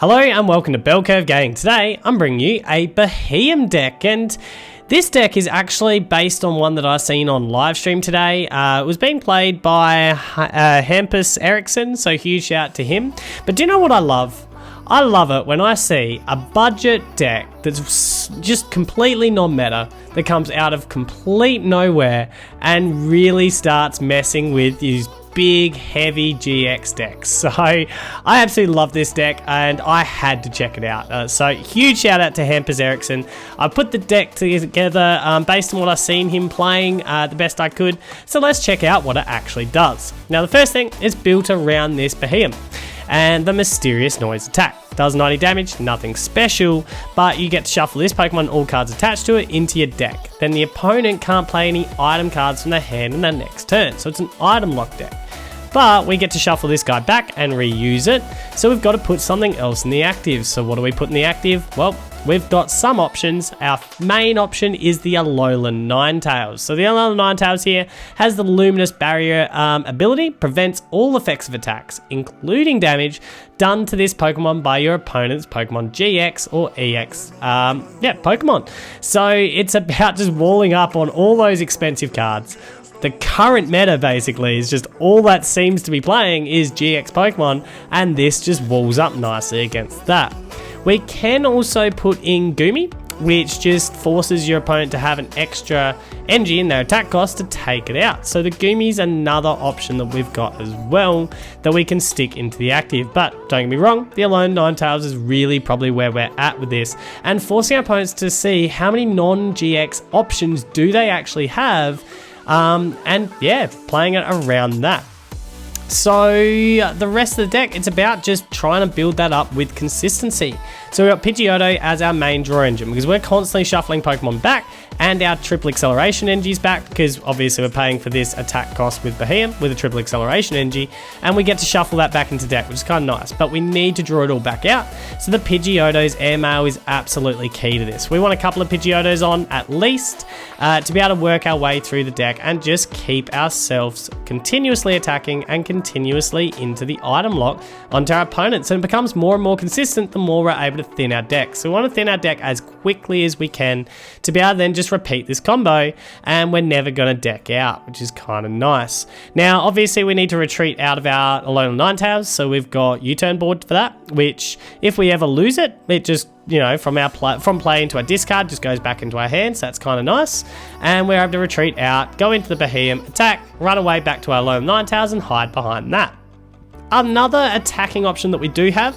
Hello and welcome to Bell Curve Gaming. Today I'm bringing you a Beheeyem deck, and this deck is actually based on one that I seen on live stream today. It was being played by Hampus Eriksson, so huge shout out to him. But do you know what I love? I love it when I see a budget deck that's just completely non-meta, that comes out of complete nowhere and really starts messing with these big heavy GX decks. So I absolutely love this deck and I had to check it out. So huge shout out to Hampus Eriksson. I put the deck together based on what I've seen him playing the best I could. So let's check out what it actually does. Now the first thing is built around this Beheeyem and the Mysterious Noise attack. Does 90 damage, nothing special, but you get to shuffle this Pokemon and all cards attached to it into your deck. Then the opponent can't play any item cards from their hand in their next turn, so it's an item lock deck. But we get to shuffle this guy back and reuse it, so we've got to put something else in the active. So what do we put in the active? Well, we've got some options. Our main option is the Alolan Ninetales. So the Alolan Ninetales here has the Luminous Barrier ability, prevents all effects of attacks, including damage done to this Pokemon by your opponent's Pokemon GX or EX Pokemon. So it's about just walling up on all those expensive cards. The current meta basically is just all that seems to be playing is GX Pokemon, and this just walls up nicely against that. We can also put in Goomy, which just forces your opponent to have an extra energy in their attack cost to take it out. So the Goomy's another option that we've got as well that we can stick into the active. But don't get me wrong, the Alolan Ninetales is really probably where we're at with this, and forcing our opponents to see how many non-GX options do they actually have. And yeah, playing it around that. So the rest of the deck, it's about just trying to build that up with consistency. So we've got Pidgeotto as our main draw engine because we're constantly shuffling Pokemon back, and our triple acceleration energy's back because obviously we're paying for this attack cost with Beheeyem with a triple acceleration energy, and we get to shuffle that back into deck, which is kind of nice, but we need to draw it all back out. So the Pidgeotto's airmail is absolutely key to this. We want a couple of Pidgeottos on at least to be able to work our way through the deck and just keep ourselves continuously attacking and continuously into the item lock onto our opponents. And it becomes more and more consistent the more we're able to thin our deck. So we want to thin our deck as quickly as we can to be able to then just repeat this combo, and we're never going to deck out, which is kind of nice. Now obviously we need to retreat out of our Alolan Ninetales, so we've got U-turn board for that, which if we ever lose it, it just, you know, from play into our discard just goes back into our hands. So that's kind of nice, and we're able to retreat out, go into the Beheeyem, attack, run away back to our Alolan Ninetales and hide behind that. Another attacking option that we do have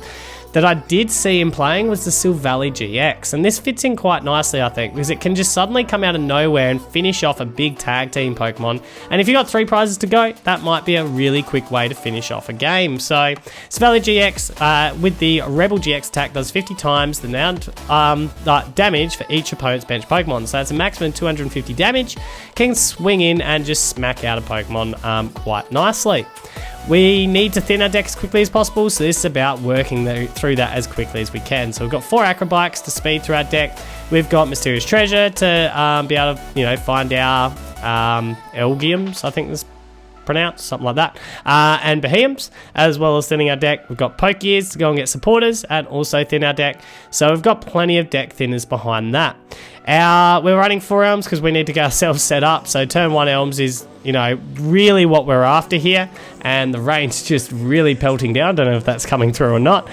that I did see him playing was the Silvally-GX, and this fits in quite nicely I think because it can just suddenly come out of nowhere and finish off a big tag team Pokemon, and if you've got 3 prizes to go, that might be a really quick way to finish off a game. So Silvally-GX with the Rebel GX attack does 50 times the amount damage for each opponent's bench Pokemon, so that's a maximum 250 damage, can swing in and just smack out a Pokemon quite nicely. We need to thin our deck as quickly as possible, so this is about working through that as quickly as we can. So we've got 4 Acrobikes to speed through our deck. We've got Mysterious Treasure to be able to, you know, find our Elgyems, I think that's pronounced, something like that, and Beheeyems, as well as thinning our deck. We've got Pokegears to go and get supporters and also thin our deck. So we've got plenty of deck thinners behind that. We're running 4 Elms because we need to get ourselves set up. So turn 1 Elms is, you know, really what we're after here, and the rain's just really pelting down. Don't know if that's coming through or not.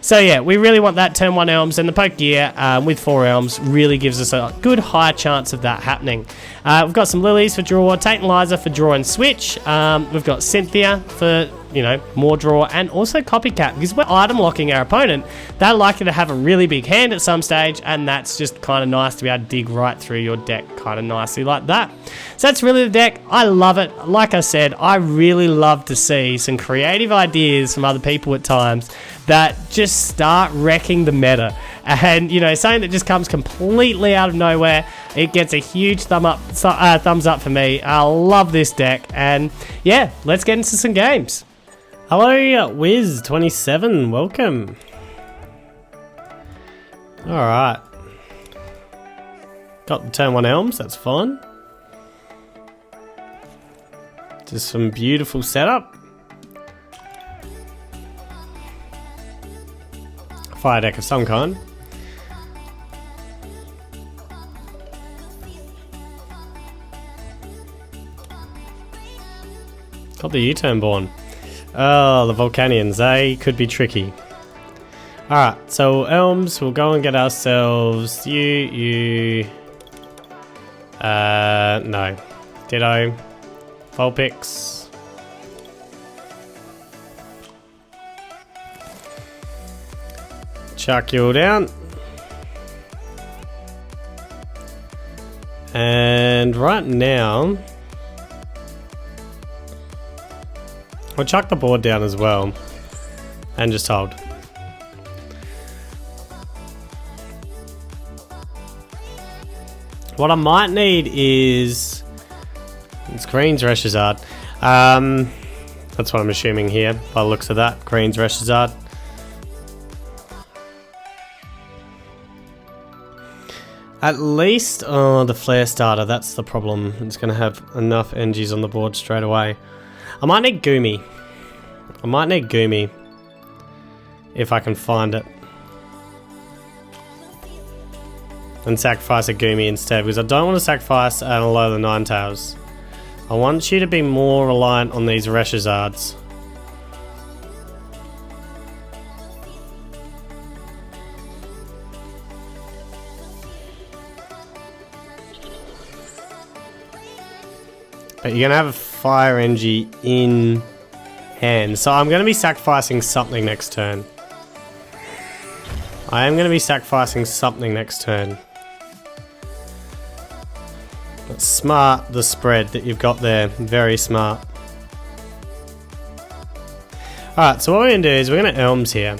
So yeah, we really want that turn 1 Elms, and the Pokegear with 4 Elms really gives us a good high chance of that happening. We've got some Lilies for draw, Tate Liza for draw and switch. We've got Cynthia for, you know, more draw, and also Copycat because we're item locking our opponent. They're likely to have a really big hand at some stage, and that's just kind of nice to be able to dig right through your deck kind of nicely like that. So that's really the deck. I love it. Like I said, I really love to see some creative ideas from other people at times that just start wrecking the meta, and you know, something that just comes completely out of nowhere. It gets a huge thumbs up for me. I love this deck, and yeah, let's get into some games. Hello, Wiz27, welcome. Alright. Got the turn 1 Elms, that's fine. Just some beautiful setup. fire deck of some kind. Got the U-turn born. Oh, the Volcanions, they could be tricky. Alright, so Elms, we'll go and get ourselves no. Ditto. Vulpix. Chuck you all down. And right now, we'll chuck the board down as well. And just hold. What I might need is... It's Green's Reshizard. That's what I'm assuming here, by the looks of that. Green's Reshizard. At least... Oh, the Flare Starter, that's the problem. It's going to have enough energies on the board straight away. I might need Goomy. I might need Goomy. If I can find it. And sacrifice a Goomy instead, because I don't want to sacrifice an Alolan Ninetales. I want you to be more reliant on these Reshizards. But you're going to have a Fire Energy in hand. So I'm going to be sacrificing something next turn. I am going to be sacrificing something next turn. That's smart, the spread that you've got there. Very smart. Alright, so what we're going to do is we're going to Elms here.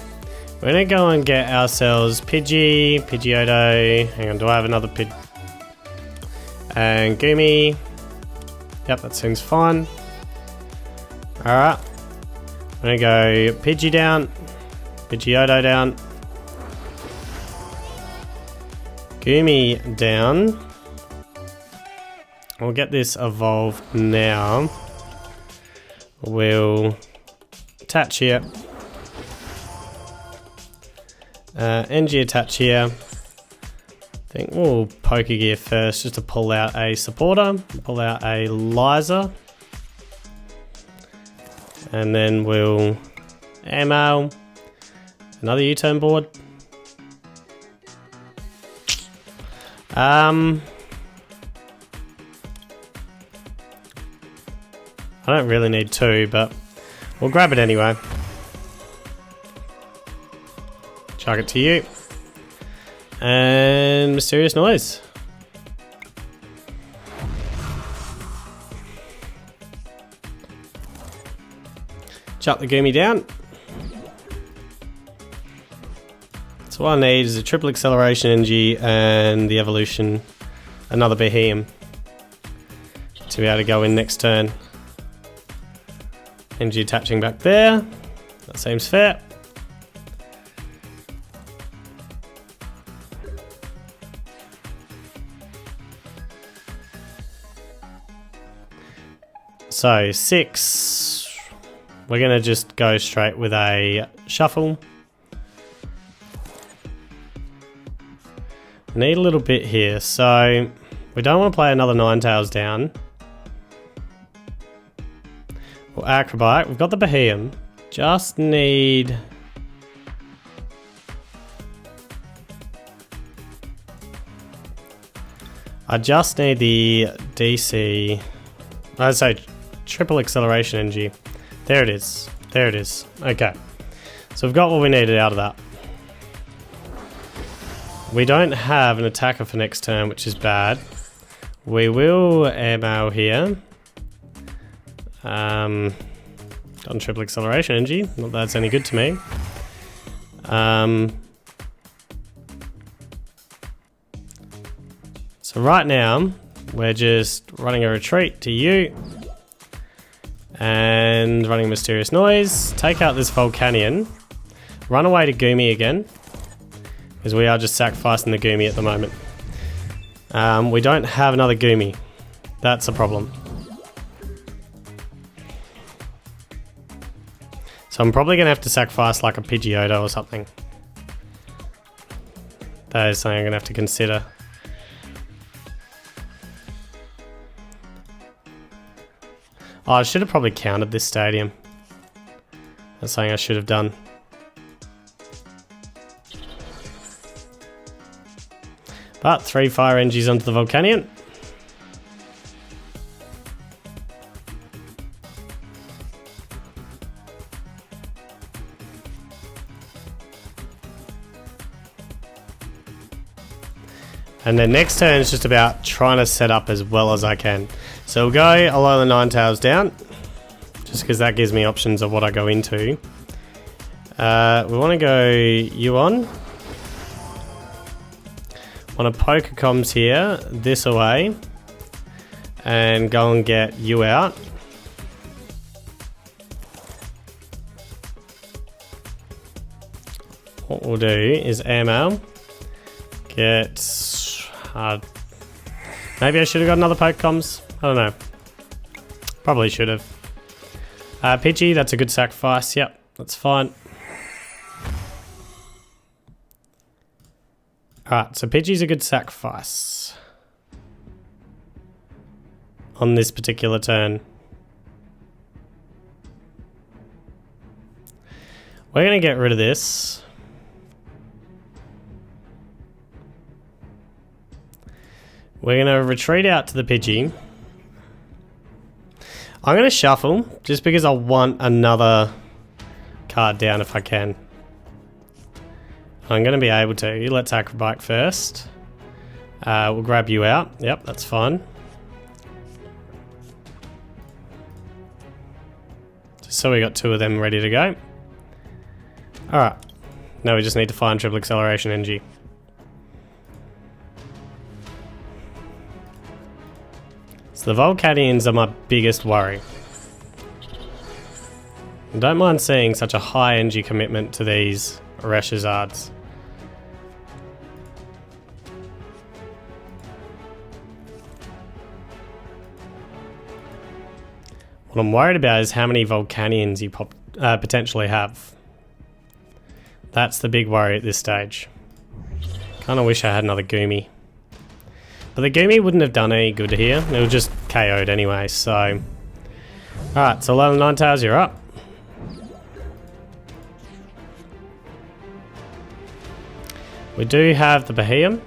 We're going to go and get ourselves Pidgeotto. Hang on, do I have another Pid? And Goomy. Yep, that seems fine. Alright. I'm going to go Pidgey down. Pidgeotto down. Goomy down. We'll get this evolved now. We'll attach here. NG attach here. I think we'll Pokegear first just to pull out a supporter. Pull out a Liza. And then we'll ammo. Another U-turn board. I don't really need two, but we'll grab it anyway. Chuck it to you. And Mysterious Noise. Chuck the Goomy down. So what I need is a triple acceleration energy and the evolution, another Beheeyem, to be able to go in next turn. Energy attaching back there. That seems fair. So 6. We're going to just go straight with a shuffle. Need a little bit here, so we don't want to play another Ninetales down. Or Acrobite. We've got the Beheeyem. Just need... I just need the DC... I'd say triple acceleration energy. There it is. There it is. Okay. So we've got what we needed out of that. We don't have an attacker for next turn, which is bad. We will ammo here. Done triple acceleration energy. Not that that's any good to me. So right now, we're just running a retreat to you. And running Mysterious Noise. Take out this Volcanion. Run away to Goomy again. Because we are just sacrificing the Goomy at the moment. We don't have another Goomy. That's a problem. So I'm probably going to have to sacrifice like a Pidgeotto or something. That is something I'm going to have to consider. Oh, I should have probably counted this stadium. That's something I should have done. But 3 fire energies onto the Volcanion. And then next turn is just about trying to set up as well as I can. So we'll go Alolan Ninetales down, just because that gives me options of what I go into. We want to go you on. Want to Pokecoms here, this away, and go and get you out. What we'll do is airmail, get... maybe I should have got another Pokecoms. I don't know. Probably should have. Pidgey, that's a good sacrifice. Yep, that's fine. Alright, so Pidgey's a good sacrifice on this particular turn. We're going to get rid of this. We're going to retreat out to the Pidgey. I'm going to shuffle, just because I want another card down if I can. I'm going to be able to. Let's Acrobike first. We'll grab you out. Yep, that's fine. Just so we got 2 of them ready to go. Alright. Now we just need to find triple acceleration energy. So the Volcanions are my biggest worry. I don't mind seeing such a high energy commitment to these Reshizards. What I'm worried about is how many Volcanions you potentially have. That's the big worry at this stage. Kinda wish I had another Goomy. But the Goomy wouldn't have done any good here. It was just KO'd anyway, so... Alright, so Alolan Ninetales, you're up. We do have the Beheeyem.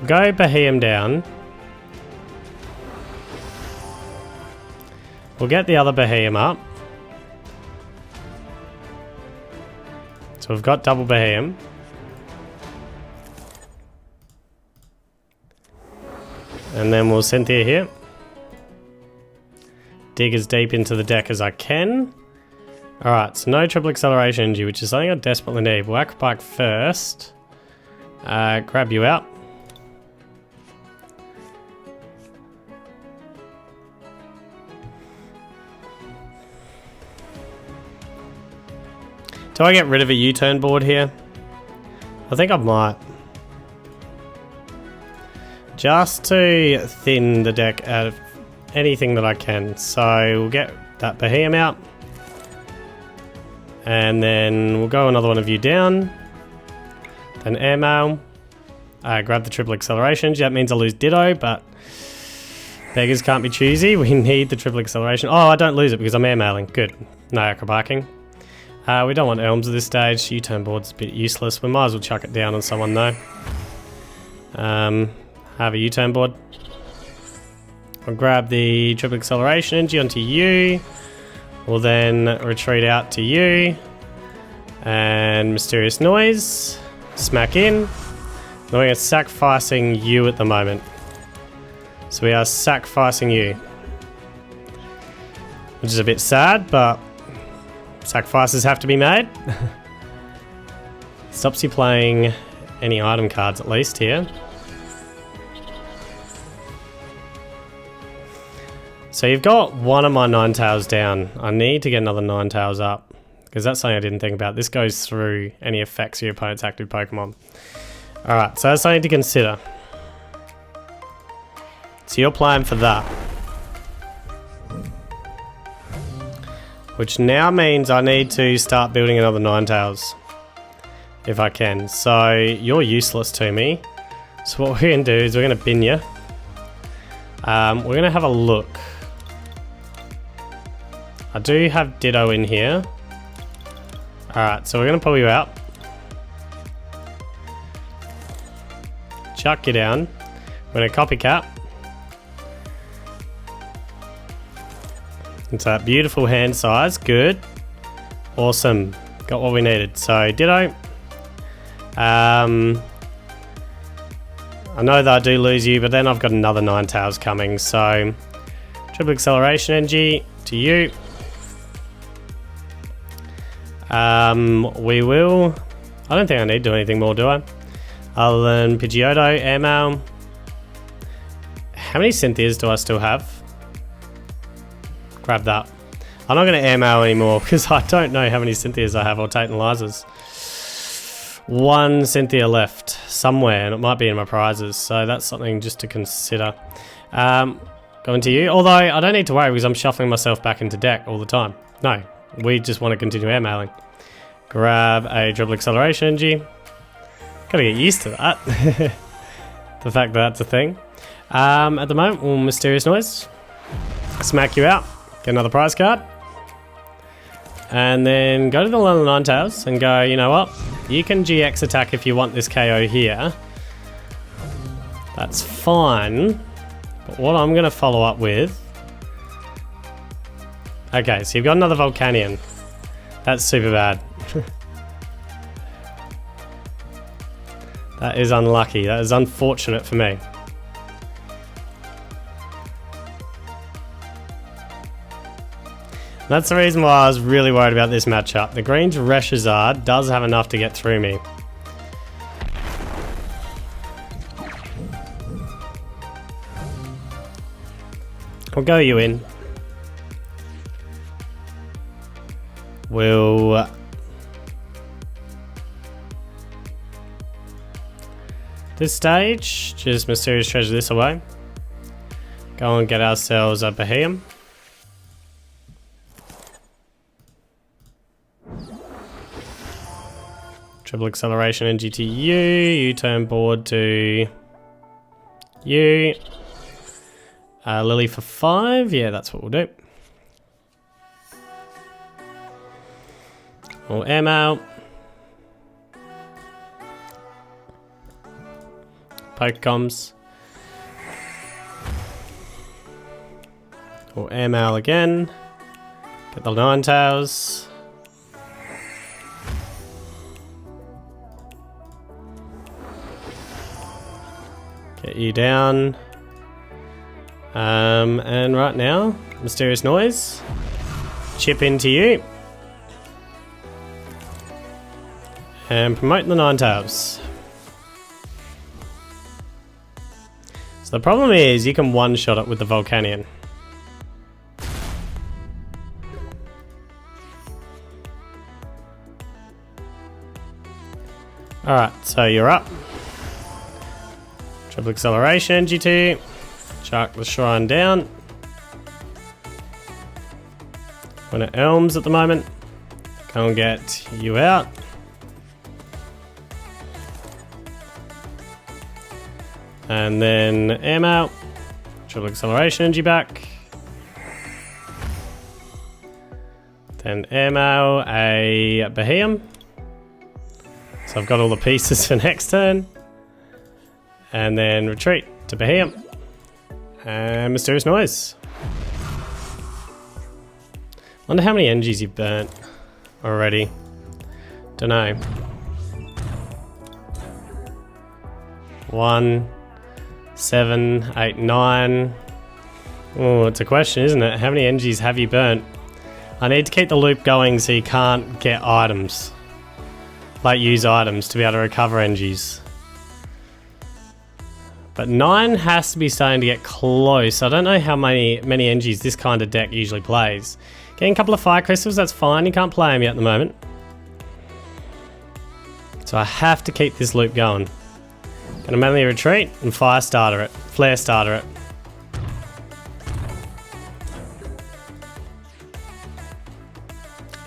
Go Beheeyem down. We'll get the other Beheeyem up. So we've got double Beheeyem. And then we'll Cynthia here. Dig as deep into the deck as I can. Alright, so no triple acceleration energy, which is something I desperately need. We'll Acrobike first. Grab you out. Do I get rid of a U-turn board here? I think I might. Just to thin the deck out of anything that I can. So we'll get that Beheeyem out. And then we'll go another one of you down. Then airmail. Grab the triple acceleration. That means I lose Ditto, but beggars can't be choosy. We need the triple acceleration. Oh, I don't lose it because I'm airmailing. Good. No acrobiking. We don't want Elms at this stage. U-turn board's a bit useless. We might as well chuck it down on someone though. Have a U-turn board. I'll grab the triple acceleration energy onto you. We'll then retreat out to you. And Mysterious Noise. Smack in. Then we're sacrificing you at the moment. So we are sacrificing you. Which is a bit sad, but sacrifices have to be made. Stops you playing any item cards at least here. So you've got one of my Ninetales down. I need to get another Ninetales up, because that's something I didn't think about. This goes through any effects of your opponent's active Pokemon. Alright, so that's something to consider. So you're playing for that. which now means I need to start building another Ninetales if I can. So you're useless to me. So what we're going to do is we're going to bin you. We're going to have a look. I do have Ditto in here. Alright, so we're going to pull you out. Chuck you down. We're going to copycat. It's that beautiful hand size. Good. Awesome. Got what we needed. So, Ditto. I know that I do lose you, but then I've got another Ninetales coming. So, triple acceleration energy to you. We will... I don't think I need to do anything more, do I? Other than Pidgeotto, Airmail. How many Cynthias do I still have? Grab that. I'm not going to airmail anymore because I don't know how many Cynthias I have or Tate Liza's. One Cynthia left somewhere and it might be in my prizes, so that's something just to consider. Going to you, although I don't need to worry because I'm shuffling myself back into deck all the time. No, we just want to continue airmailing. Grab a triple acceleration energy. Gotta get used to that. The fact that that's a thing. At the moment, we'll Mysterious Noise. Smack you out. Get another prize card. And then go to the Alolan Ninetales and go, you know what? You can GX attack if you want this KO here. That's fine. But what I'm going to follow up with... Okay, so you've got another Volcanion. That's super bad. That is unlucky. That is unfortunate for me. That's the reason why I was really worried about this matchup. The green's Reshizard does have enough to get through me. We'll go you in. We'll... This stage, just Mysterious Treasure this away. Go and get ourselves a Beheeyem. Triple acceleration energy to you. You turn board to you. Lily for 5. Yeah, that's what we'll do. We'll airmail. Pokecoms. We'll airmail again. Get the Ninetales. Get you down. And right now, Mysterious Noise. Chip into you. And promote the Ninetales. So the problem is you can one-shot it with the Volcanion. Alright, so you're up. Triple acceleration, G2. Chuck the shrine down. We're at Elms at the moment. Go and get you out. And then airmail. Triple acceleration energy back. Then airmail a Beheeyem. So I've got all the pieces for next turn. And then retreat to Beheeyem. And Mysterious Noise. Wonder how many energies you've burnt already. Dunno. 1, 7, 8, 9. Oh, it's a question, isn't it? How many energies have you burnt? I need to keep the loop going so you can't get items. Like use items to be able to recover energies. But 9 has to be starting to get close. I don't know how many energies this kind of deck usually plays. Getting a couple of fire crystals, that's fine. You can't play them yet at the moment. So I have to keep this loop going. Gonna manually retreat and fire starter it. Flare starter it.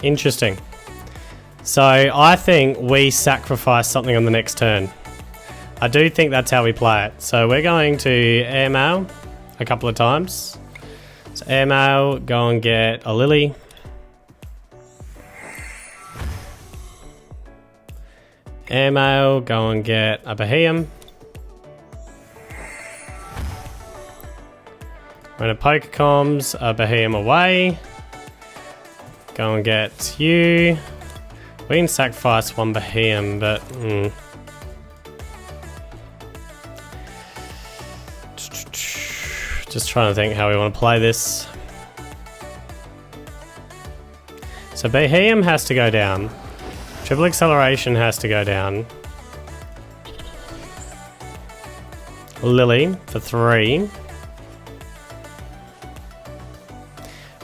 Interesting. So I think we sacrifice something on the next turn. I do think that's how we play it. So we're going to airmail a couple of times. So airmail, go and get a Lily. Airmail, go and get a Beheeyem. When a Pokecoms, a Beheeyem away. Go and get you. We can sacrifice one Beheeyem, but just trying to think how we want to play this. So Beheeyem has to go down. Triple Acceleration has to go down. Lily for 3.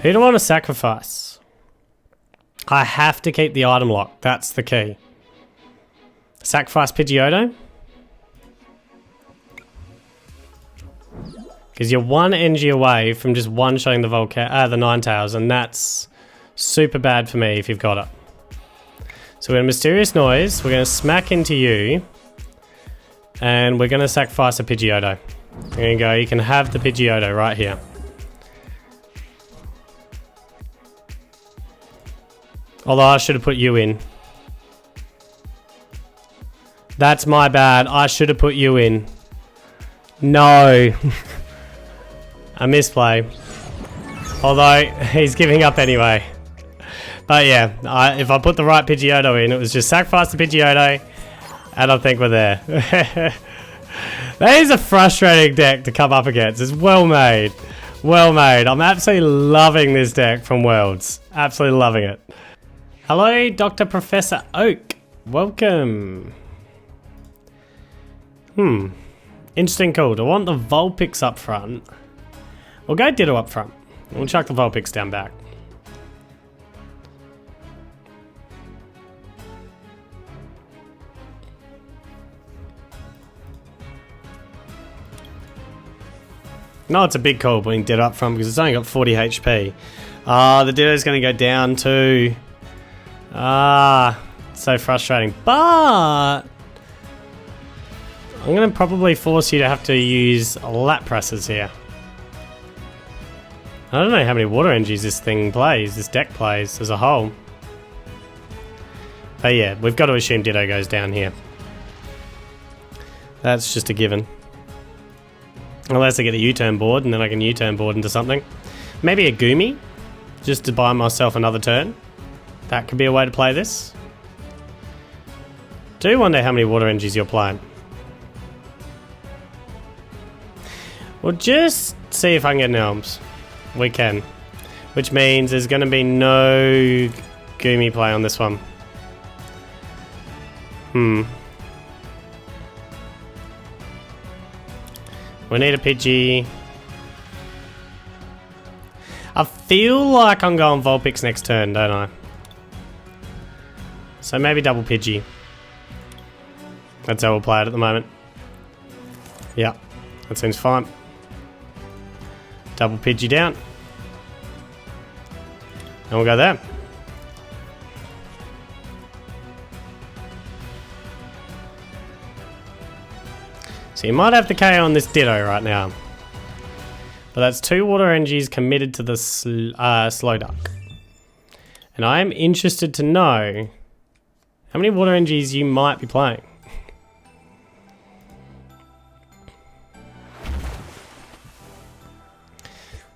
Who do I want to sacrifice? I have to keep the item lock. That's the key. Sacrifice Pidgeotto. Because you're one NG away from just one-shotting the Ninetales, and that's super bad for me if you've got it. So we're going to Mysterious Noise, we're going to smack into you, and we're going to sacrifice a Pidgeotto. There you go, you can have the Pidgeotto right here. Although I should have put you in. That's my bad, I should have put you in. No. A misplay. Although, he's giving up anyway. But yeah, if I put the right Pidgeotto in, it was just sacrifice the Pidgeotto, and I think we're there. That is a frustrating deck to come up against. It's well made. Well made. I'm absolutely loving this deck from Worlds. Absolutely loving it. Hello, Dr. Professor Oak. Welcome. Interesting call. Do I want the Vulpix up front? We'll go Ditto up front. We'll chuck the Vulpix down back. No, it's a big call putting Ditto up front because it's only got 40 HP. The Ditto's going to go down too. So frustrating. But I'm going to probably force you to have to use lap presses here. I don't know how many water energies this deck plays as a whole. But yeah, we've got to assume Ditto goes down here. That's just a given. Unless I get a U-turn board, and then I can U-turn board into something. Maybe a Goomy, just to buy myself another turn. That could be a way to play this. Do wonder how many water energies you're playing. We'll just see if I can get an Elms. We can. Which means there's going to be no Goomy play on this one. We need a Pidgey. I feel like I'm going Vulpix next turn, don't I? So maybe double Pidgey. That's how we'll play it at the moment. Yeah, that seems fine. Double Pidgey down. And we'll go there. So you might have to KO on this Ditto right now. But that's 2 water energies committed to the Slowduck. And I am interested to know how many water energies you might be playing.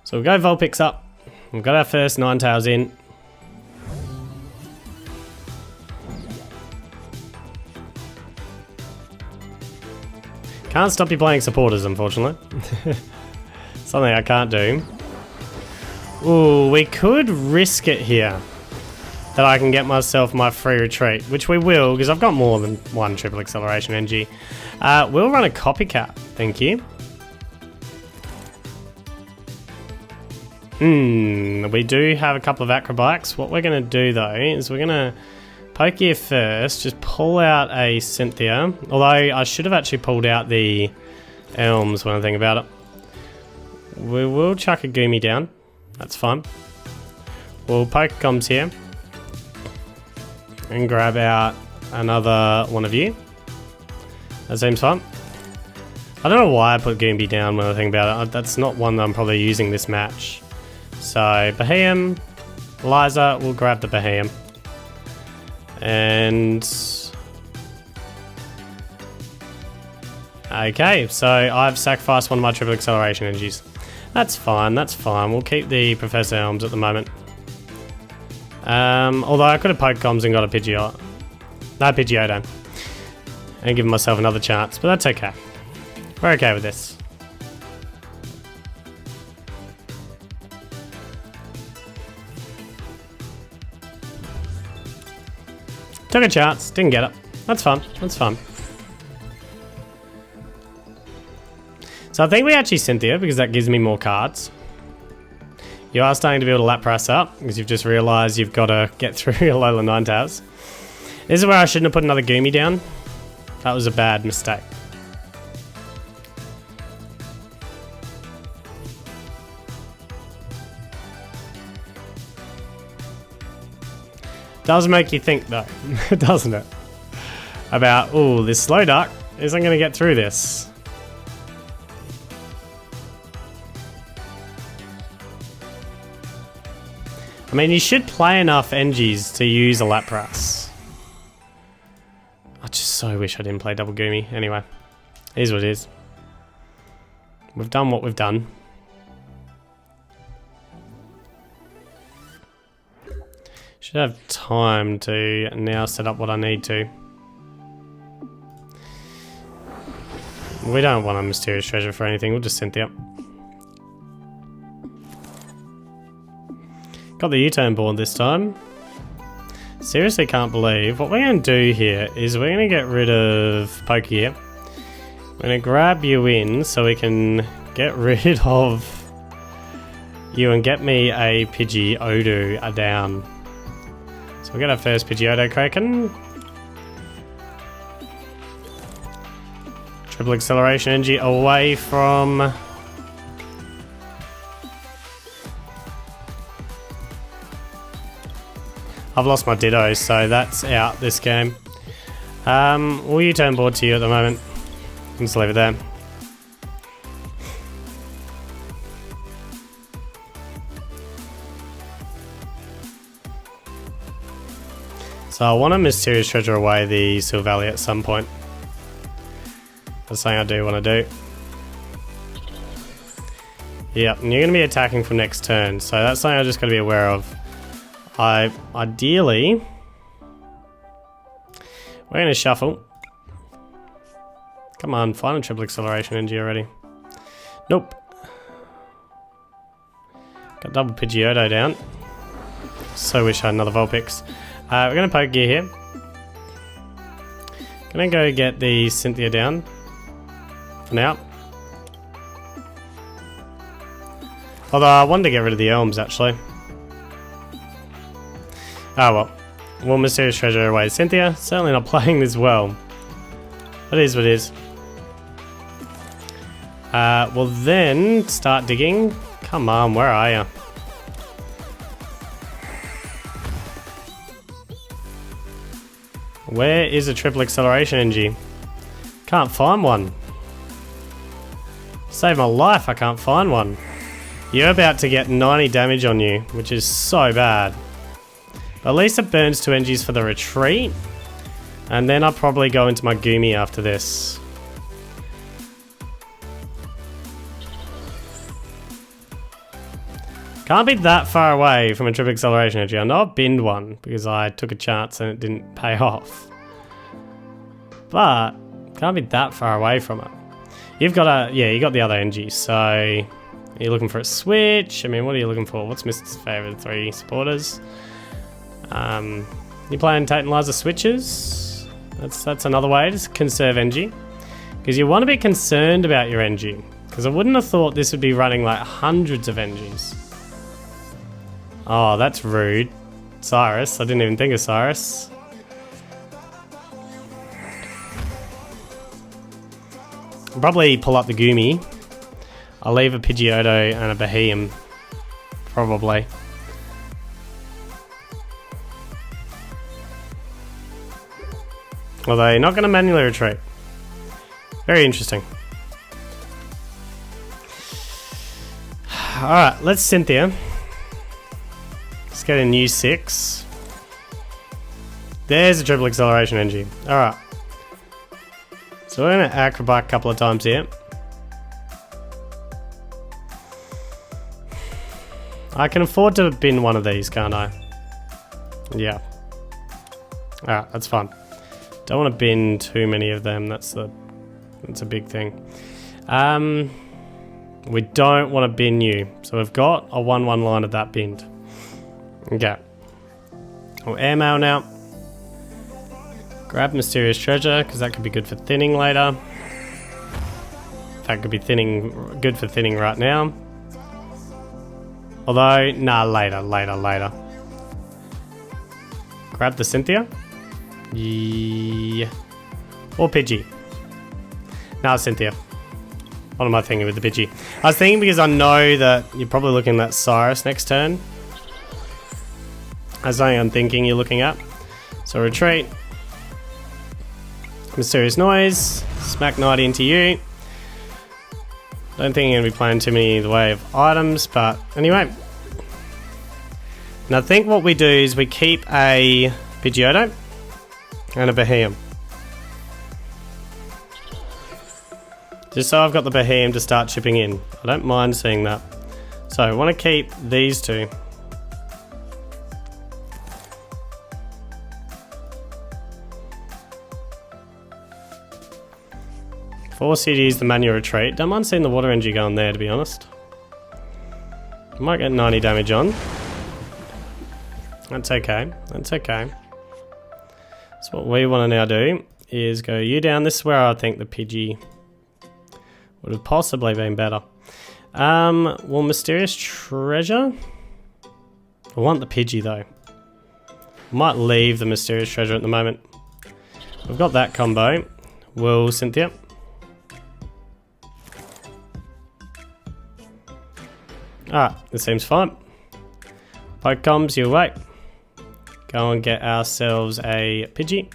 So we'll go Vulpix up. We've got our first Ninetales in. Can't stop you playing supporters, unfortunately. Something I can't do. Ooh, we could risk it here. That I can get myself my free retreat, which we will, because I've got more than one triple acceleration NG. We'll run a copycat, thank you. We do have a couple of acrobikes. What we're going to do though is we're going to poke here first, just pull out a Cynthia. Although I should have actually pulled out the Elms when I think about it. We will chuck a Goomy down. That's fine. We'll Pokecoms here. and grab out another one of you. That seems fun. I don't know why I put Goomy down when I think about it. That's not one that I'm probably using this match. So, Beheeyem, Liza, we'll grab the Beheeyem. And... okay, so I've sacrificed one of my triple acceleration energies. That's fine, that's fine. We'll keep the Professor Elms at the moment. Although I could have poked comms and got a Pidgeotto. No, Pidgeotto. And given myself another chance, but that's okay. We're okay with this. Took a chance, didn't get it. That's fun, that's fun. So I think we actually Cynthia because that gives me more cards. You are starting to build a Lapras up because you've just realised you've got to get through Alolan Ninetales. This is where I shouldn't have put another Goomy down. That was a bad mistake. Does make you think though, doesn't it? About, oh, this Slowduck isn't going to get through this. I mean, you should play enough Engies to use a Lapras. I just so wish I didn't play double Goomy. Anyway, it is what it is. We've done what we've done. Should have time to now set up what I need to. We don't want a Mysterious Treasure for anything, we'll just Cynthia. Got the U-turn board this time. Seriously can't believe. What we're going to do here is we're going to get rid of Poke here. We're going to grab you in so we can get rid of you and get me a Pidgeotto down. So we'll get our first Pidgeotto Kraken. Triple acceleration energy away from... I've lost my Ditto, so that's out this game. We'll U-turn board to you at the moment. Just leave it there. So I want to Mysterious Treasure away the Silvally at some point. That's something I do want to do. Yep, and you're going to be attacking from next turn, so that's something I just got to be aware of. Ideally, we're going to shuffle. Come on, find a triple acceleration energy already. Nope. Got double Pidgeotto down. So wish I had another Vulpix. We're going to poke gear here. Gonna go get the Cynthia down for now. Although I wanted to get rid of the Elms actually. Oh well. We'll Mysterious Treasure away Cynthia. Certainly not playing this well. But it is what it is. We'll then start digging. Come on, where are you? Where is a triple acceleration energy? Can't find one. Save my life, I can't find one. You're about to get 90 damage on you, which is so bad. But at least it burns 2 energies for the retreat. And then I'll probably go into my Goomy after this. Can't be that far away from a triple acceleration energy. I know I binned one because I took a chance and it didn't pay off. But can't be that far away from it. You've got a, yeah, you got the other energies. So you're looking for a switch. I mean, what are you looking for? What's Mr.'s favorite 3 supporters? You're playing Tate Liza switches. That's another way to conserve energy. Because you want to be concerned about your energy. Because I wouldn't have thought this would be running like hundreds of energies. Oh, that's rude. Cyrus. I didn't even think of Cyrus. I'll probably pull up the Goomy. I'll leave a Pidgeotto and a Beheeyem. Probably. Although you're not going to manually retreat. Very interesting. Alright, let's Cynthia. Let's get a new 6. There's a triple acceleration energy. Alright. So we're going to acrobat a couple of times here. I can afford to bin one of these, can't I? Yeah. Alright, that's fine. Don't want to bin too many of them. That's a big thing. We don't want to bin you. So we've got a 1/1 line of that binned. Okay. We'll airmail now. Grab Mysterious Treasure, because that could be good for thinning later. In fact, could be good for thinning right now. Although, nah, later. Grab the Cynthia. Yeah. Or Pidgey. Now Cynthia. What am I thinking with the Pidgey? I was thinking because I know that you're probably looking at Cyrus next turn. That's something I'm thinking you're looking at. So retreat. Mysterious Noise. Smack 90 into you. Don't think you're going to be playing too many in the way of items, but anyway. And I think what we do is we keep a Pidgeotto and a Beheeyem. Just so I've got the Beheeyem to start chipping in. I don't mind seeing that. So I want to keep these two. Force you to use the manual retreat. Don't mind seeing the water energy going there, to be honest. Might get 90 damage on. That's okay. That's okay. So what we want to now do is go you down. This is where I think the Pidgey would have possibly been better. Well, Mysterious Treasure. I want the Pidgey though. I might leave the Mysterious Treasure at the moment. We've got that combo. Will Cynthia. Ah, this seems fine. Pokecoms, you wait. Go and get ourselves a Pidgey.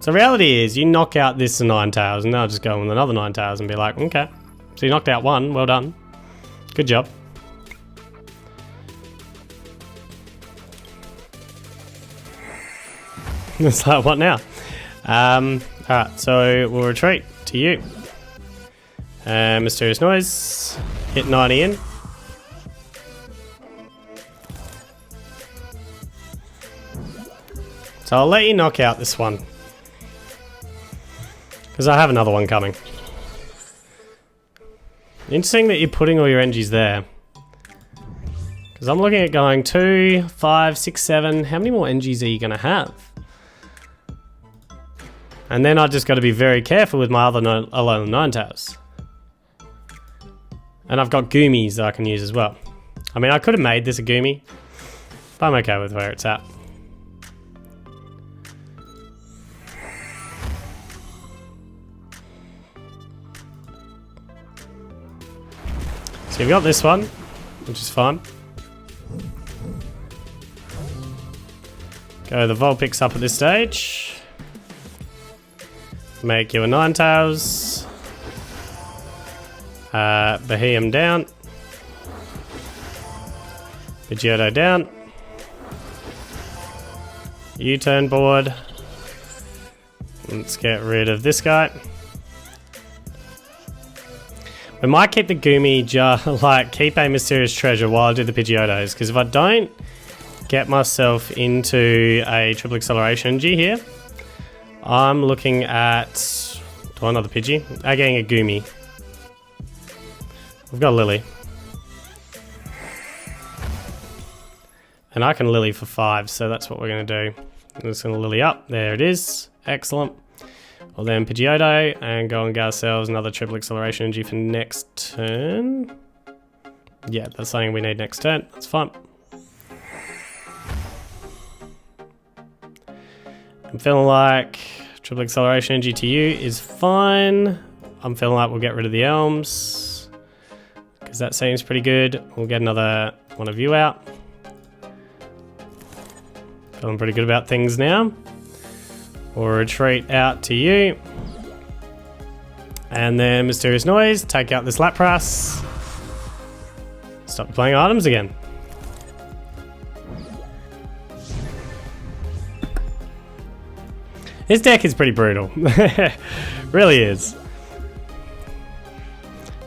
So reality is, you knock out this Ninetales, and they'll just go with another Ninetales and be like, okay. So you knocked out one, well done. Good job. It's like, what now? Alright, so we'll retreat to you. Mysterious Noise. Hit 90 in. So I'll let you knock out this one. Because I have another one coming. Interesting that you're putting all your energies there. Because I'm looking at going 2, 5, 6, 7. How many more energies are you going to have? And then I just got to be very careful with my other Alolan Ninetales. And I've got Goomies that I can use as well. I mean, I could have made this a Goomy, but I'm okay with where it's at. So you've got this one, which is fine. Go the Vulpix up at this stage. Make you a Ninetales. Beheeyem down. Pidgeotto down. U-turn board. Let's get rid of this guy. We might keep the Goomy, keep a Mysterious Treasure while I do the Pidgeottos, because if I don't get myself into a triple acceleration G here, I'm looking at... Do I another Pidgey? I'm getting a Goomy. We've got Lily. And I can Lily for 5, so that's what we're going to do. I'm just going to Lily up. There it is. Excellent. We'll then Pidgeotto and go and get ourselves another triple acceleration energy for next turn. Yeah, that's something we need next turn. That's fine. I'm feeling like triple acceleration energy TEU is fine. I'm feeling like we'll get rid of the Elms. because that seems pretty good. We'll get another one of you out. Feeling pretty good about things now. We'll retreat out to you. And then Mysterious Noise, take out this Lapras. Stop playing items again. This deck is pretty brutal. Really is.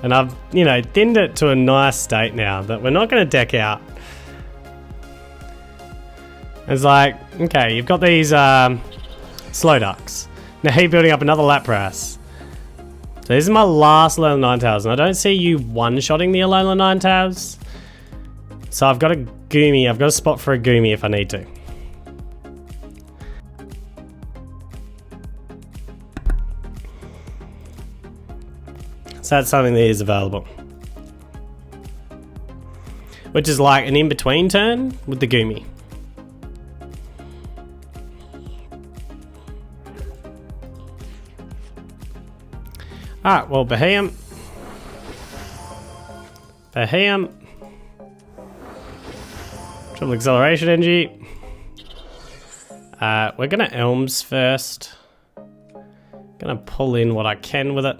And I've, you know, thinned it to a nice state now that we're not going to deck out. It's like, okay, you've got these Slowducks. Now you're building up another Lapras. So this is my last Alolan Ninetales, and I don't see you one-shotting the Alolan Ninetales. So I've got a Goomy, I've got a spot for a Goomy if I need to. So that's something that is available. Which is like an in-between turn with the Goomy. Alright, well, Beheeyem. Triple Acceleration Energy. We're gonna Elms first. Gonna pull in what I can with it.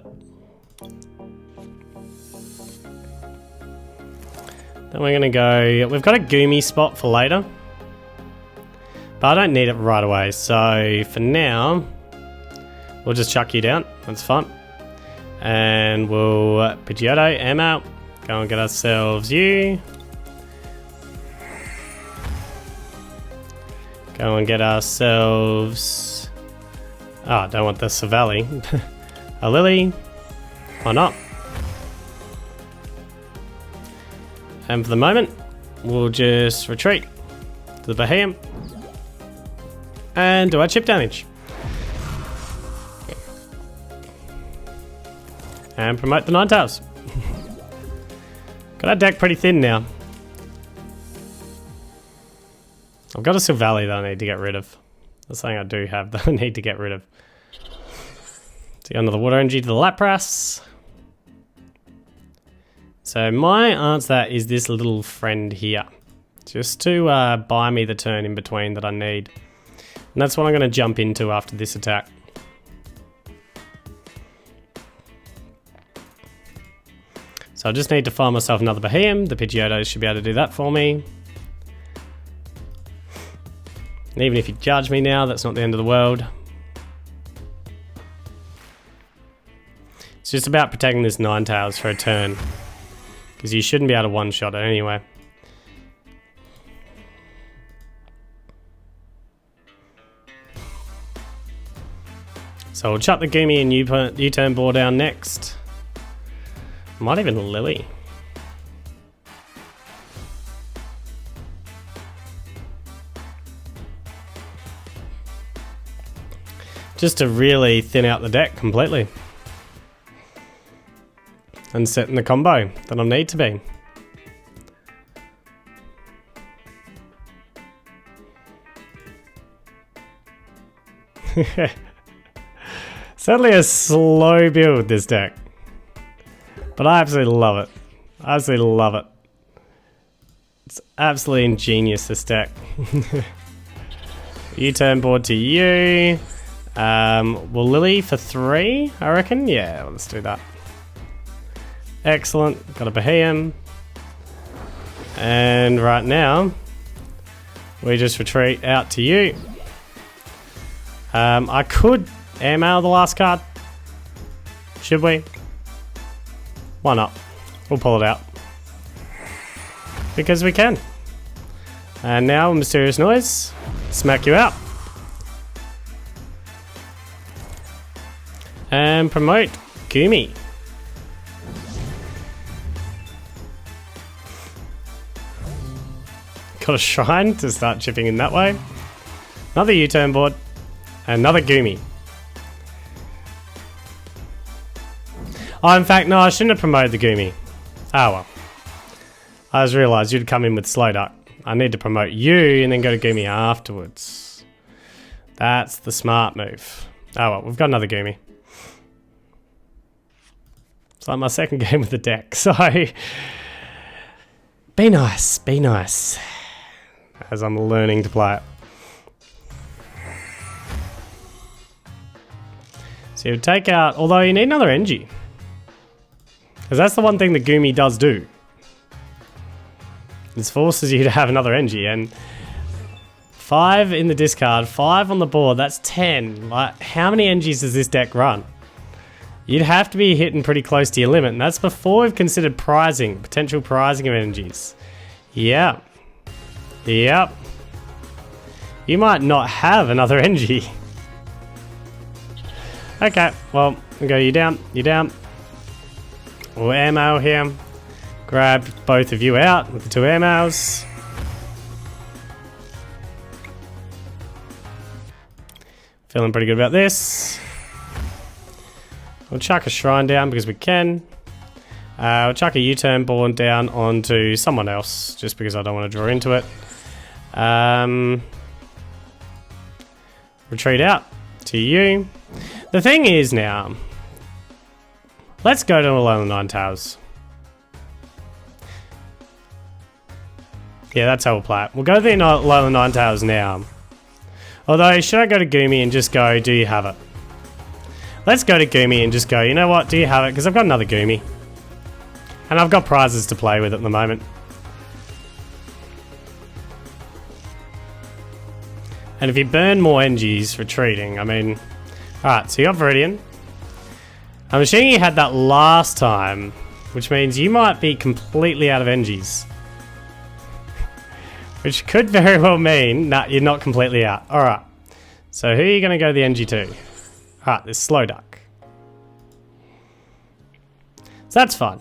Then we're gonna go, we've got a Goomy spot for later. But I don't need it right away, so for now, we'll just chuck you down, that's fine. And we'll Pidgeotto, M out, go and get ourselves you. Go and get ourselves, oh, I don't want the Silvally. A Lily, why not? And for the moment, we'll just retreat to the Beheeyem and do our chip damage. And promote the Ninetales. Got our deck pretty thin now. I've got a Silvally that I need to get rid of. That's something I do have that I need to get rid of. So another Water Energy to the Lapras. So my answer to that is this little friend here. Just to buy me the turn in between that I need. And that's what I'm going to jump into after this attack. So I just need to find myself another Beheeyem. The Pidgeotto should be able to do that for me. And even if you judge me now, that's not the end of the world. It's just about protecting this Ninetales for a turn. Because you shouldn't be able to one-shot it anyway. So we'll chuck the Goomy and U-turn ball down next. Might even Lily. Just to really thin out the deck completely. And set in the combo that I need to be. Certainly a slow build, this deck. But I absolutely love it. I absolutely love it. It's absolutely ingenious, this deck. U-turn board to you. Will Lily for 3, I reckon? Yeah, let's do that. Excellent. Got a Beheeyem. And right now, we just retreat out to you. I could air mail the last card. Should we? Why not? We'll pull it out. Because we can. And now, Mysterious Noise. Smack you out. And promote Goomy. Got a Shrine to start chipping in that way. Another U-turn board. Another Goomy. Oh, in fact, no, I shouldn't have promoted the Goomy. Oh well. I just realised you'd come in with Slowduck. I need to promote you and then go to Goomy afterwards. That's the smart move. Oh well, we've got another Goomy. It's like my second game with the deck, so be nice, as I'm learning to play it. So you take out, although you need another Engie. Because that's the one thing that Goomy does do. It forces you to have another Engie, and 5 in the discard, 5 on the board, that's 10. Like, how many Engies does this deck run? You'd have to be hitting pretty close to your limit, and that's before we've considered prizing, potential prizing of Engies. Yeah. Yep. You might not have another Engie. Okay, well, we'll go you down. We'll airmail here. Grab both of you out with the 2 airmails. Feeling pretty good about this. We'll chuck a shrine down because we can. We'll chuck a U-turn board down onto someone else just because I don't want to draw into it. Retreat out to you. The thing is now, let's go to Alolan Ninetales. Yeah, that's how we'll play it. We'll go to the Alolan Ninetales now. Although, should I go to Goomy and just go, do you have it? Let's go to Goomy and just go, you know what, do you have it? Because I've got another Goomy. And I've got prizes to play with at the moment. And if you burn more Engies retreating, I mean... Alright, so you got Viridian. I'm assuming you had that last time, which means you might be completely out of Engies. Which could very well mean, nah, you're not completely out. Alright, so who are you going to go the Engie to? Alright, this Slowduck. So that's fun.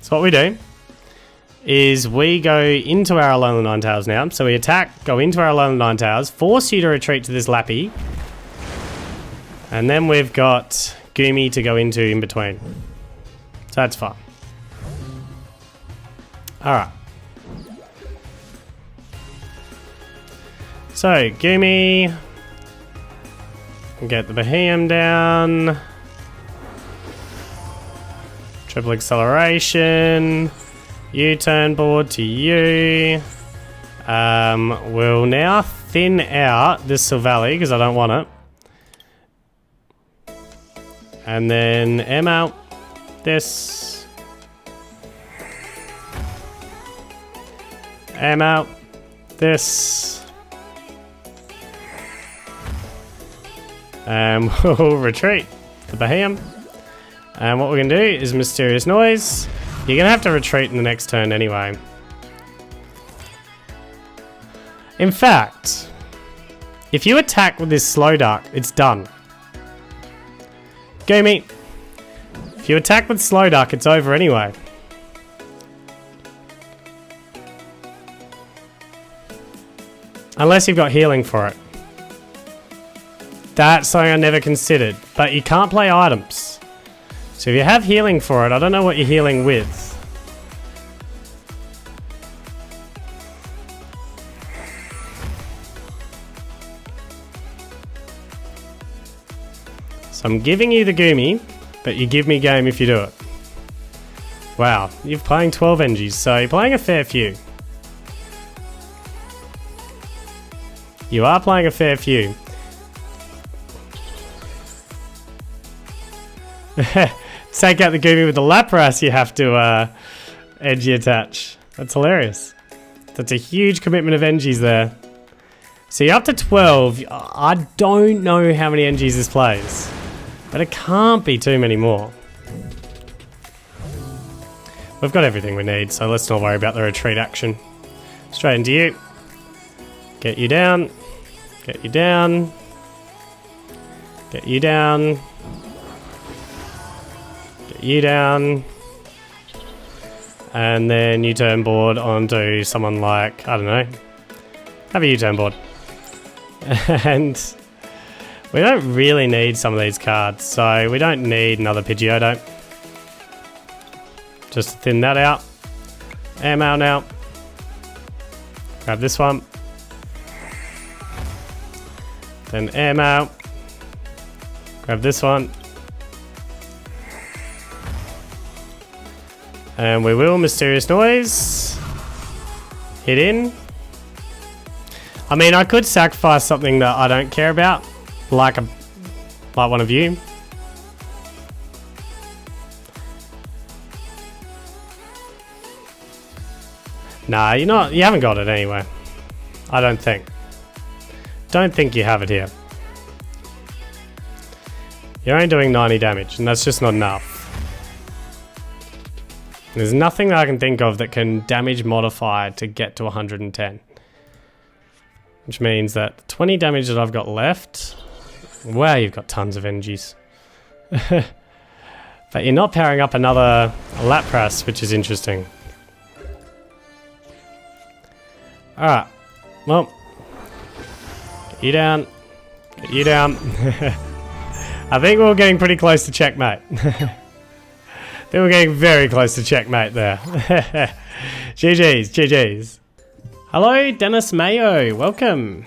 So what we do is we go into our Alolan Ninetales now. So we attack, go into our Alolan Ninetales, force you to retreat to this Lappy. And then we've got Goomy to go into in between. So that's fun. Alright. So, Goomy. Get the Beheeyem down. Triple acceleration. U-turn board to you. We'll now thin out this Silvally because I don't want it. And then M out this. M out this. And we'll retreat the Beheeyem. And what we're going to do is Mysterious Noise. You're going to have to retreat in the next turn anyway. In fact, if you attack with this Slowduck, it's done. Goomy. If you attack with Slowduck, it's over anyway. Unless you've got healing for it. That's something I never considered. But you can't play items. So if you have healing for it, I don't know what you're healing with. So I'm giving you the Goomy, but you give me game if you do it. Wow, you're playing 12 Engies, so you're playing a fair few. You are playing a fair few. Take out the Goomy with the Lapras you have to Engie attach. That's hilarious. That's a huge commitment of Engies there. So you're up to 12. I don't know how many Engies this plays. But it can't be too many more. We've got everything we need, so let's not worry about the retreat action. Straight into you. Get you down. Get you down. Get you down. Get you down. And then U-turn board onto someone like, I don't know. Have a U-turn board. And we don't really need some of these cards, so we don't need another Pidgeotto. Just thin that out. Airmail now. Grab this one. Then airmail. Grab this one. And we will Mysterious Noise. Hit in. I mean, I could sacrifice something that I don't care about, like one of you. Nah, you're not. You haven't got it anyway. I don't think. Don't think you have it here. You're only doing 90 damage, and that's just not enough. There's nothing that I can think of that can damage modify to get to 110. Which means that 20 damage that I've got left... Wow, you've got tons of energies. But you're not powering up another Lapras, which is interesting. Alright, well, get you down, get you down. I think we're getting pretty close to checkmate. I think we're getting very close to checkmate there. GG's, GG's. Hello, Dennis Mayo, welcome.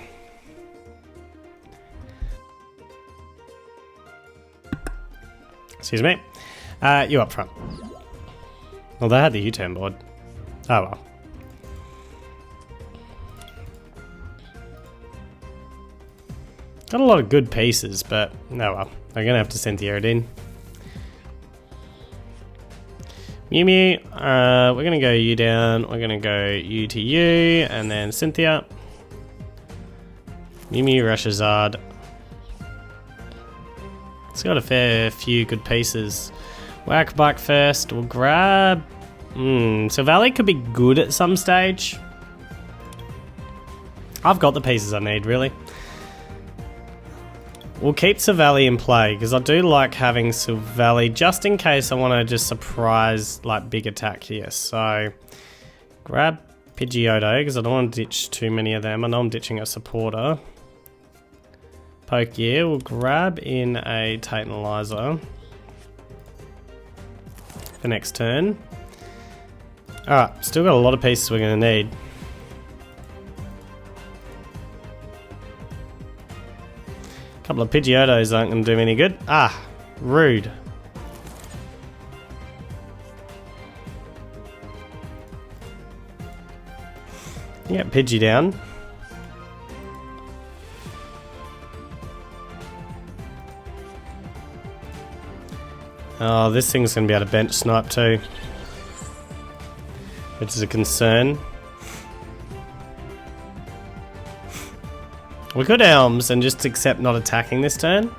Excuse me. You up front. Well, they had the U-turn board. Oh well. Got a lot of good pieces, but no well. I'm gonna have to Cynthia it in. Mewmew, we're gonna go you down, we're gonna go you to you, and then Cynthia. Mewmew, Reshizard. It's got a fair few good pieces. Whack Bike first, we'll grab... Silvally could be good at some stage. I've got the pieces I need, really. We'll keep Silvally in play, because I do like having Silvally, just in case I want to just surprise, like, big attack here. So, grab Pidgeotto, because I don't want to ditch too many of them. I know I'm ditching a supporter. Poke, yeah, we'll grab in a Tate Liza for next turn. Alright, still got a lot of pieces we're going to need. Couple of Pidgeottos aren't going to do me any good. Ah, rude. Get Pidgey down. Oh, this thing's going to be able to bench snipe too, which is a concern. We could Elms and just accept not attacking this turn.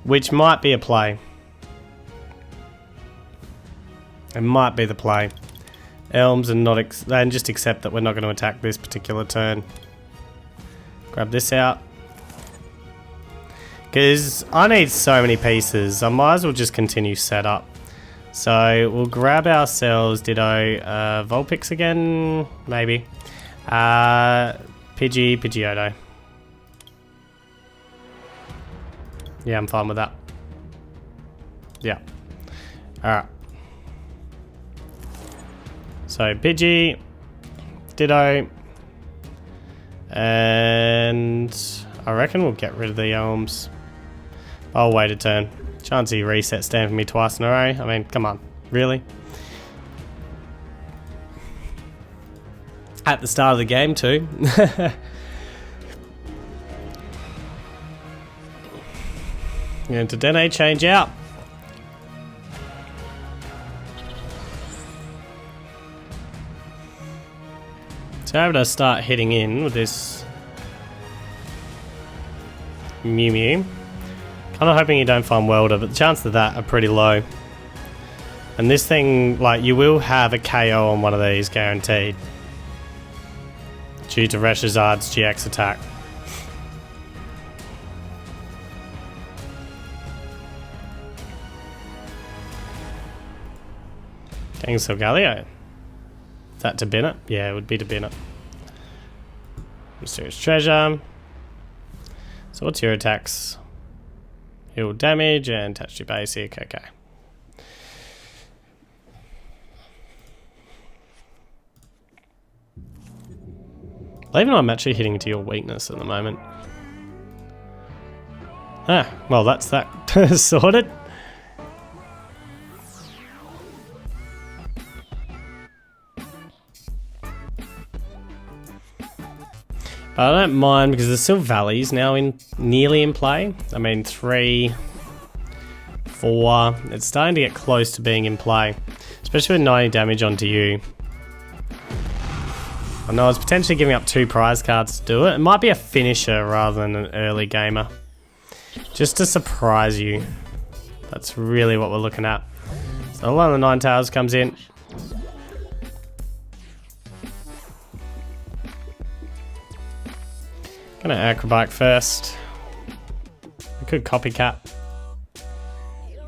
Which might be a play. It might be the play. Elms and not and just accept that we're not going to attack this particular turn. Grab this out. Because I need so many pieces, I might as well just continue setup. So we'll grab ourselves Ditto Vulpix again, maybe. Pidgeotto. Yeah, I'm fine with that. Yeah. Alright. So Pidgey, Ditto, and I reckon we'll get rid of the Elms. I'll wait a turn. Chance he resets stand for me twice in a row. I mean, come on, really? At the start of the game too. Going to Dene, change out. So I'm going to start hitting in with this Mewmew. Kind of hoping you don't find Welder, but the chances of that are pretty low. And this thing, like, you will have a KO on one of these, guaranteed. Due to Reshizard's GX attack. Getting Solgaleo. Is that to bin it? Yeah, it would be to bin it. Mysterious Treasure. So what's your attacks? Heal damage and touch your basic. Okay. Even though I'm actually hitting into your weakness at the moment. Ah, well that's that sorted. But I don't mind because the Silvally-'s now nearly in play. I mean 3, 4, it's starting to get close to being in play. Especially with 90 damage onto you. I know I was potentially giving up 2 prize cards to do it. It might be a finisher rather than an early gamer. Just to surprise you. That's really what we're looking at. So Alolan Ninetales comes in. Gonna Acrobike first. I could Copycat.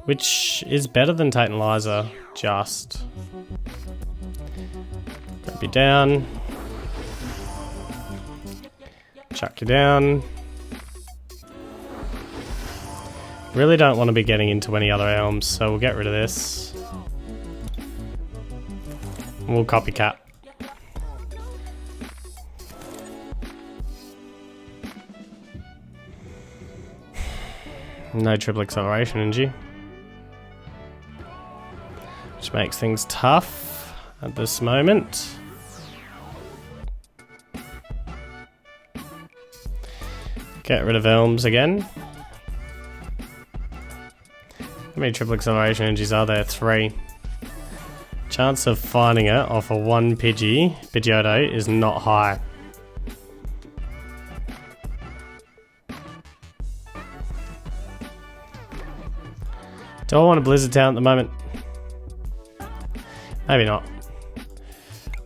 Which is better than Tate Liza, just. Grab you down. Chuck you down. Really don't want to be getting into any other elms, so we'll get rid of this. We'll Copycat. No triple acceleration energy. Which makes things tough at this moment. Get rid of Elms again. How many triple acceleration energies are there? 3. Chance of finding it off a 1 Pidgeotto is not high. Do I want a Blizzard Town at the moment? Maybe not.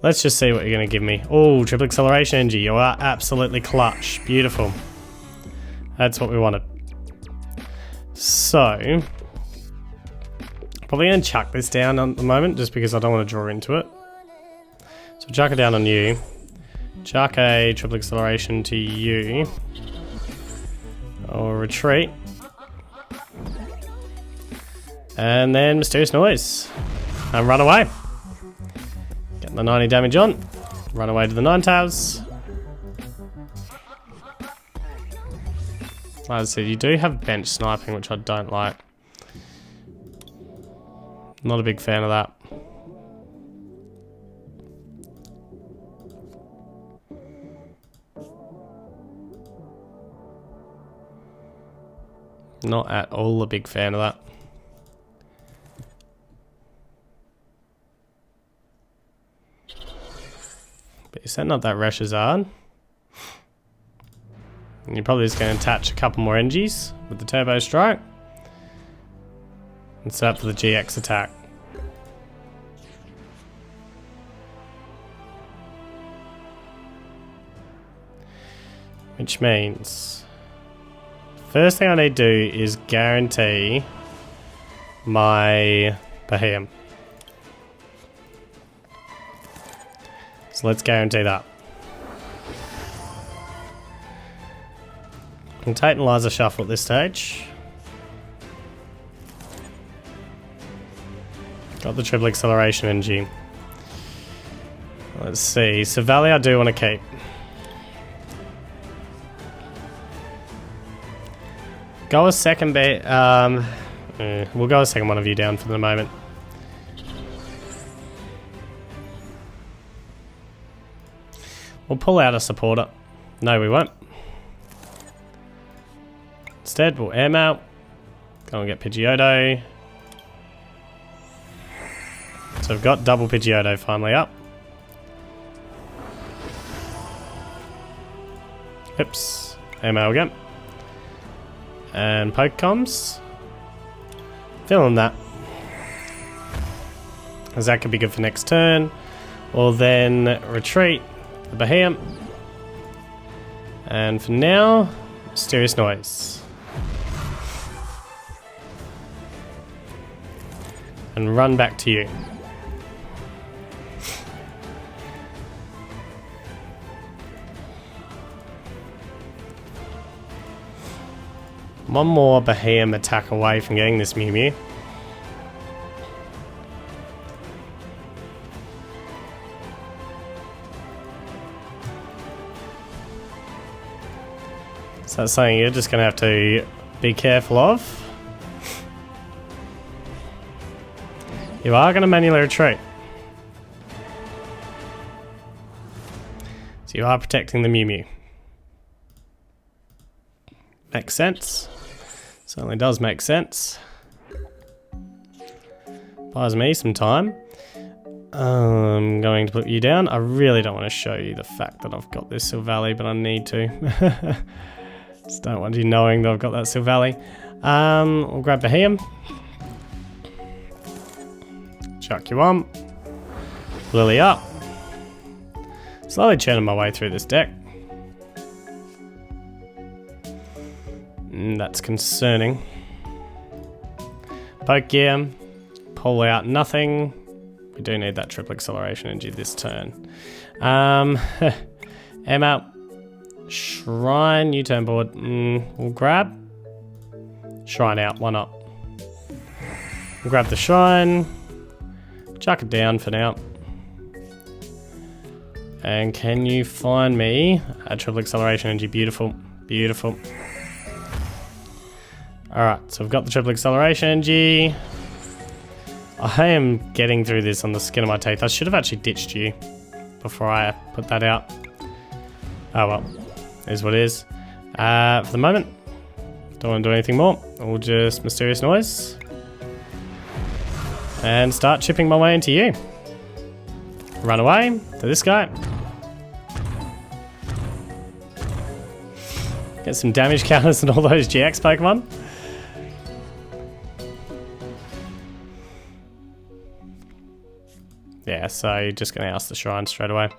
Let's just see what you're going to give me. Oh, triple acceleration energy. You are absolutely clutch. Beautiful. That's what we wanted. So, probably going to chuck this down at the moment just because I don't want to draw into it. So chuck it down on you. Chuck a triple acceleration to you. Or retreat. And then Mysterious Noise. And run away. Get the 90 damage on. Run away to the Ninetales. As I said, you do have bench sniping, which I don't like. Not a big fan of that. Not at all a big fan of that. But you're setting up that Reshizard. And you're probably just going to attach a couple more energies with the Turbo Strike. And set up for the GX attack. Which means... first thing I need to do is guarantee my Beheeyem. So let's guarantee that. And Tate Liza shuffle at this stage. Got the triple acceleration energy. Let's see. Silvally I do want to keep. Go a second bit. We'll go a second one of you down for the moment. We'll pull out a supporter. No, we won't. Instead, we'll air mount. Go and get Pidgeotto. So we've got double Pidgeotto finally up. Oops. Air mail again. And Pokecoms. Feeling that. As that could be good for next turn. Or then retreat the Beheeyem. And for now, Mysterious Noise. And run back to you. One more Beheeyem attack away from getting this Mewmew. So that's something you're just going to have to be careful of. You are going to manually retreat. So you are protecting the Mewmew. Makes sense. Certainly does make sense. Buys me some time. I'm going to put you down. I really don't want to show you the fact that I've got this Silvally, but I need to. Just don't want you knowing that I've got that Silvally. We'll grab Beheeyem. Chuck you on. Lily up. Slowly churning my way through this deck. That's concerning. Pokegear. Pull out nothing. We do need that triple acceleration energy this turn. Emma. Shrine, new turn board. We'll grab. Shrine out, why not? We'll grab the shrine. Chuck it down for now. And can you find me a triple acceleration energy? Beautiful, beautiful. Alright, so we've got the triple acceleration energy. I am getting through this on the skin of my teeth. I should have actually ditched you before I put that out. Oh well, is what it is. For the moment, don't want to do anything more. We'll just Mysterious Noise. And start chipping my way into you. Run away to this guy. Get some damage counters and all those GX Pokemon. Yeah, so you're just going to ask the shrine straight away.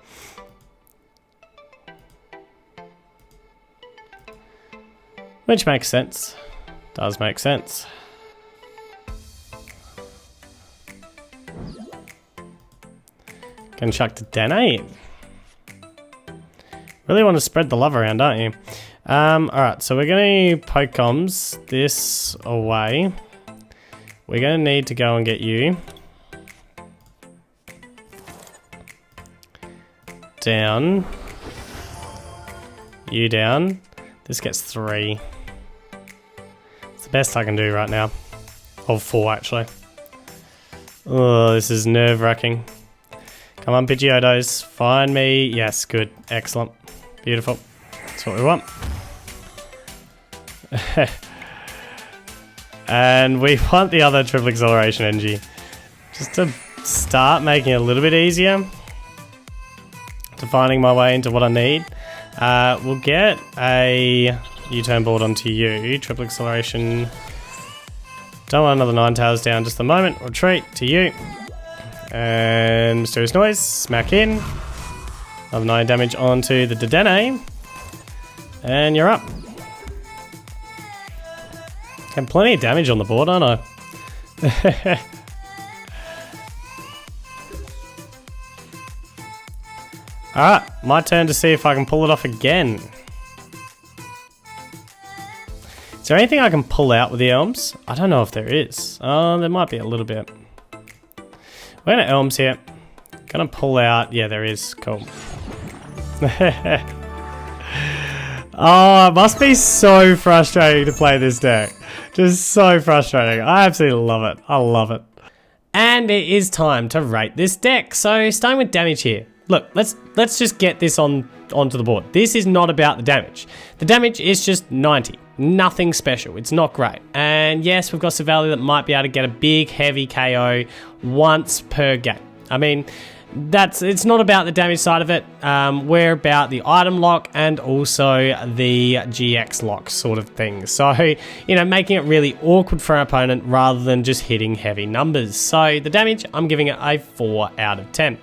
Which makes sense. Does make sense. Can chuck to Dene. Really want to spread the love around, don't you? Alright, so we're going to Pokecoms this away. We're going to need to go and get you down. You down. This gets 3. It's the best I can do right now. Of 4, actually. Oh, this is nerve-wracking. Come on, Pidgeottos. Find me. Yes, good. Excellent. Beautiful. That's what we want. And we want the other triple acceleration energy. Just to start making it a little bit easier. To finding my way into what I need. We'll get a U-turn board onto you. Triple acceleration. Don't want another Ninetales down just a moment. Retreat to you. And Mysterious Noise. Smack in. Another 9 damage onto the Dedenne. And you're up. Got plenty of damage on the board, aren't I? Alright, my turn to see if I can pull it off again. Is there anything I can pull out with the Elms? I don't know if there is. There might be a little bit. We're gonna Elms here. Gonna pull out. Yeah, there is. Cool. Oh, it must be so frustrating to play this deck. Just so frustrating. I absolutely love it. I love it. And it is time to rate this deck. So starting with damage here. Look, let's just get this onto the board. This is not about the damage. The damage is just 90. Nothing special. It's not great. And yes, we've got Silvally that might be able to get a big, heavy KO once per game. I mean, it's not about the damage side of it. We're about the item lock and also the GX lock sort of thing. So, you know, making it really awkward for our opponent rather than just hitting heavy numbers. So the damage, I'm giving it a 4 out of 10.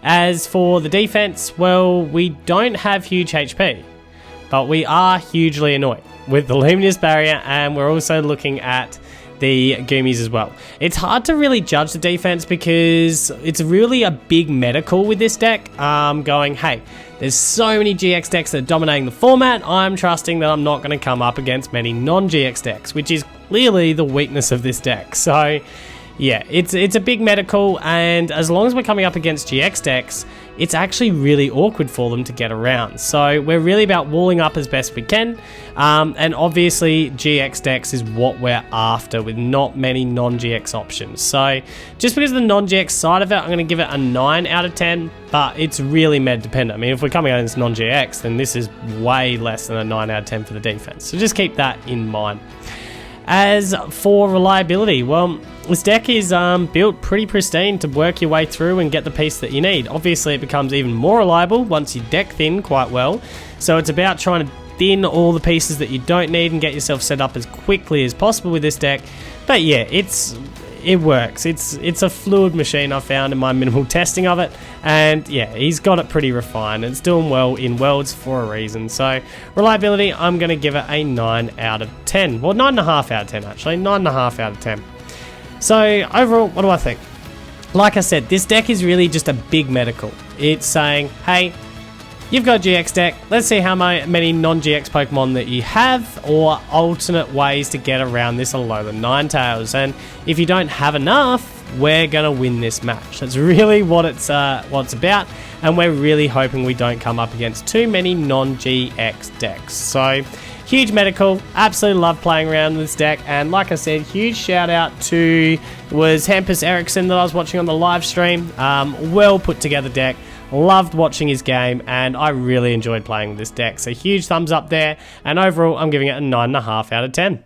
As for the defense, well, we don't have huge HP, but we are hugely annoying with the Luminous Barrier, and we're also looking at the Goomies as well. It's hard to really judge the defense because it's really a big meta call with this deck, going, hey, there's so many GX decks that are dominating the format, I'm trusting that I'm not going to come up against many non-GX decks, which is clearly the weakness of this deck. So, yeah, it's a big medical, and as long as we're coming up against GX decks, it's actually really awkward for them to get around. So we're really about walling up as best we can, and obviously GX decks is what we're after with not many non-GX options. So just because of the non-GX side of it, I'm going to give it a 9 out of 10, but it's really med dependent. I mean, if we're coming against non-GX, then this is way less than a 9 out of 10 for the defense. So just keep that in mind. As for reliability, well, this deck is built pretty pristine to work your way through and get the piece that you need. Obviously, it becomes even more reliable once you deck thin quite well. So it's about trying to thin all the pieces that you don't need and get yourself set up as quickly as possible with this deck. But yeah, it works. It's a fluid machine, I found in my minimal testing of it, and yeah, he's got it pretty refined. It's doing well in Worlds for a reason. So reliability, I'm going to give it a 9 out of 10. Well, 9.5 out of 10 actually. 9.5 out of 10. So overall, what do I think? Like I said, this deck is really just a big medical. It's saying, hey, you've got a GX deck, let's see how many non-GX Pokemon that you have, or alternate ways to get around this Alolan Ninetales. And if you don't have enough, we're going to win this match. That's really what it's about, and we're really hoping we don't come up against too many non-GX decks. So huge medical, absolutely love playing around with this deck, and like I said, huge shout out to Hampus Eriksson that I was watching on the live stream. Well put together deck. Loved watching his game, and I really enjoyed playing with this deck. So huge thumbs up there, and overall I'm giving it a 9.5 out of 10.